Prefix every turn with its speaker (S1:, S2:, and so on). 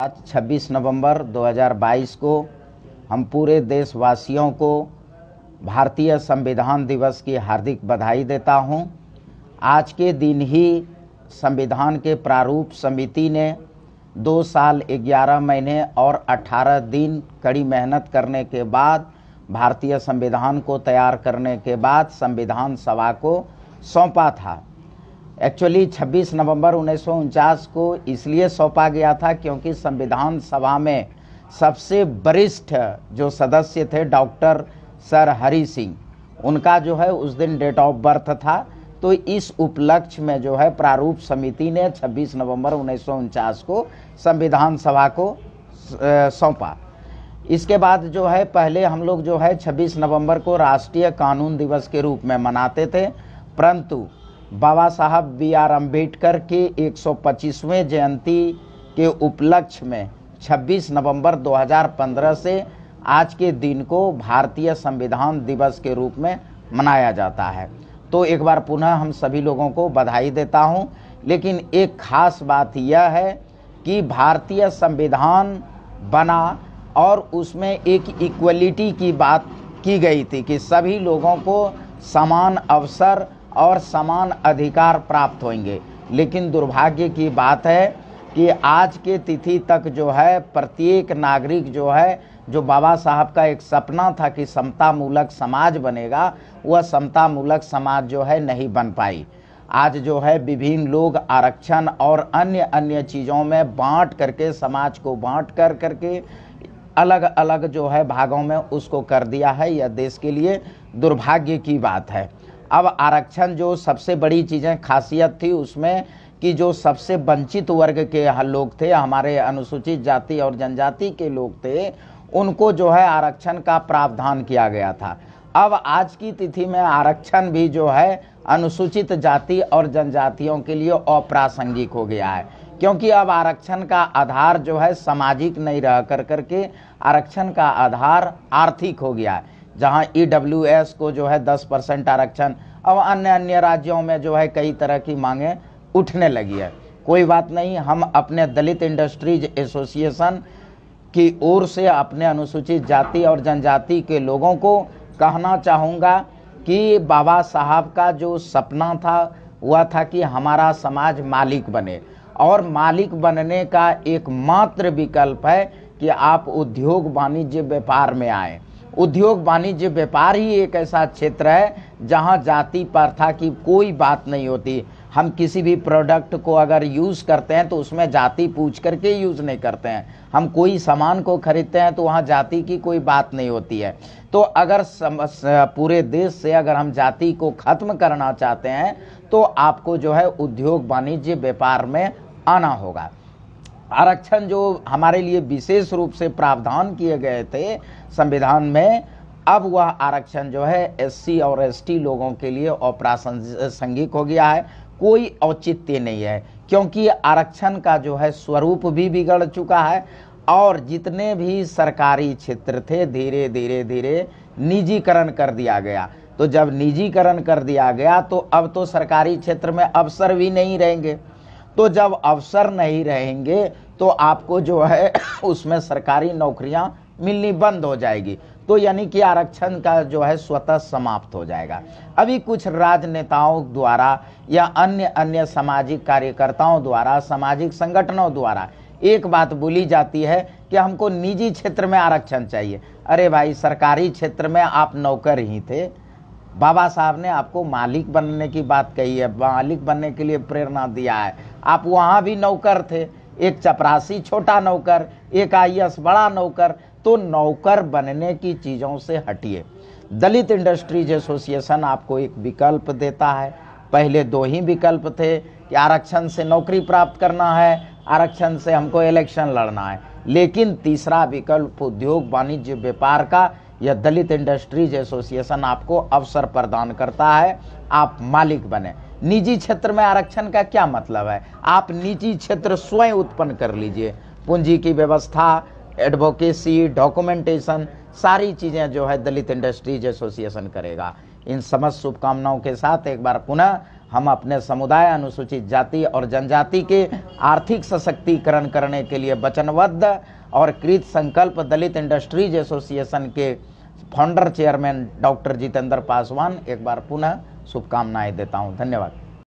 S1: आज 26 नवंबर 2022 को हम पूरे देशवासियों को भारतीय संविधान दिवस की हार्दिक बधाई देता हूं। आज के दिन ही संविधान के प्रारूप समिति ने 2 साल 11 महीने और 18 दिन कड़ी मेहनत करने के बाद भारतीय संविधान को तैयार करने के बाद संविधान सभा को सौंपा था। एक्चुअली 26 नवंबर 1949 को इसलिए सौंपा गया था क्योंकि संविधान सभा में सबसे वरिष्ठ जो सदस्य थे डॉक्टर सर हरि सिंह, उनका जो है उस दिन डेट ऑफ बर्थ था। तो इस उपलक्ष्य में जो है प्रारूप समिति ने 26 नवंबर 1949 को संविधान सभा को सौंपा। इसके बाद जो है पहले हम लोग जो है 26 नवंबर को राष्ट्रीय कानून दिवस के रूप में मनाते थे, परंतु बाबा साहब बी.आर. अम्बेडकर के 125वें जयंती के उपलक्ष्य में 26 नवंबर 2015 से आज के दिन को भारतीय संविधान दिवस के रूप में मनाया जाता है। तो एक बार पुनः हम सभी लोगों को बधाई देता हूं। लेकिन एक खास बात यह है कि भारतीय संविधान बना और उसमें एक इक्वलिटी की बात की गई थी कि सभी लोगों को समान अवसर और समान अधिकार प्राप्त होंगे। लेकिन दुर्भाग्य की बात है कि आज के तिथि तक जो है प्रत्येक नागरिक जो है, जो बाबा साहब का एक सपना था कि समतामूलक समाज बनेगा, वह समतामूलक समाज जो है नहीं बन पाई। आज जो है विभिन्न लोग आरक्षण और अन्य चीज़ों में बांट करके, समाज को बांट करके अलग अलग जो है भागों में उसको कर दिया है। यह देश के लिए दुर्भाग्य की बात है। अब आरक्षण जो सबसे बड़ी चीज़ें खासियत थी उसमें कि जो सबसे वंचित वर्ग के लोग थे, हमारे अनुसूचित जाति और जनजाति के लोग थे, उनको जो है आरक्षण का प्रावधान किया गया था। अब आज की तिथि में आरक्षण भी जो है अनुसूचित जाति और जनजातियों के लिए अप्रासंगिक हो गया है, क्योंकि अब आरक्षण का आधार जो है सामाजिक नहीं रह करके आरक्षण का आधार आर्थिक हो गया है। जहां EWS को जो है 10% आरक्षण, अब अन्य राज्यों में जो है कई तरह की मांगे उठने लगी है। कोई बात नहीं, हम अपने दलित इंडस्ट्रीज एसोसिएशन की ओर से अपने अनुसूचित जाति और जनजाति के लोगों को कहना चाहूँगा कि बाबा साहब का जो सपना था वह था कि हमारा समाज मालिक बने, और मालिक बनने का एकमात्र विकल्प है कि आप उद्योग वाणिज्य व्यापार में आए। उद्योग वाणिज्य व्यापार ही एक ऐसा क्षेत्र है जहां जाति प्रथा की कोई बात नहीं होती। हम किसी भी प्रोडक्ट को अगर यूज़ करते हैं तो उसमें जाति पूछ करके यूज़ नहीं करते हैं। हम कोई सामान को खरीदते हैं तो वहाँ जाति की कोई बात नहीं होती है। तो अगर पूरे देश से अगर हम जाति को ख़त्म करना चाहते हैं तो आपको जो है उद्योग वाणिज्य व्यापार में आना होगा। आरक्षण जो हमारे लिए विशेष रूप से प्रावधान किए गए थे संविधान में, अब वह आरक्षण जो है SC और ST लोगों के लिए अप्रासंगिक हो गया है। कोई औचित्य नहीं है, क्योंकि आरक्षण का जो है स्वरूप भी बिगड़ चुका है और जितने भी सरकारी क्षेत्र थे धीरे धीरे निजीकरण कर दिया गया। तो जब निजीकरण कर दिया गया तो अब तो सरकारी क्षेत्र में अवसर भी नहीं रहेंगे। तो जब अवसर नहीं रहेंगे तो आपको जो है उसमें सरकारी नौकरियां मिलनी बंद हो जाएगी। तो यानी कि आरक्षण का जो है स्वतः समाप्त हो जाएगा। अभी कुछ राजनेताओं द्वारा या अन्य सामाजिक कार्यकर्ताओं द्वारा, सामाजिक संगठनों द्वारा एक बात बोली जाती है कि हमको निजी क्षेत्र में आरक्षण चाहिए। अरे भाई, सरकारी क्षेत्र में आप नौकर ही थे। बाबा साहब ने आपको मालिक बनने की बात कही है, मालिक बनने के लिए प्रेरणा दिया है। आप वहाँ भी नौकर थे, एक चपरासी छोटा नौकर, एक IAS बड़ा नौकर। तो नौकर बनने की चीज़ों से हटिए। दलित इंडस्ट्रीज एसोसिएशन आपको एक विकल्प देता है। पहले 2 ही विकल्प थे कि आरक्षण से नौकरी प्राप्त करना है, आरक्षण से हमको इलेक्शन लड़ना है। लेकिन तीसरा विकल्प उद्योग वाणिज्य व्यापार का यह दलित इंडस्ट्रीज एसोसिएशन आपको अवसर प्रदान करता है, आप मालिक बने। निजी क्षेत्र में आरक्षण का क्या मतलब है? आप निजी क्षेत्र स्वयं उत्पन्न कर लीजिए। पूंजी की व्यवस्था, एडवोकेसी, डॉक्यूमेंटेशन, सारी चीज़ें जो है दलित इंडस्ट्रीज एसोसिएशन करेगा। इन समस्त शुभकामनाओं के साथ एक बार पुनः हम अपने समुदाय, अनुसूचित जाति और जनजाति के आर्थिक सशक्तिकरण करने के लिए वचनबद्ध और कृत संकल्प दलित इंडस्ट्रीज एसोसिएशन के founder chairman doctor Jitendra Paswan एक बार पुनः शुभकामनाएं देता हूं। धन्यवाद।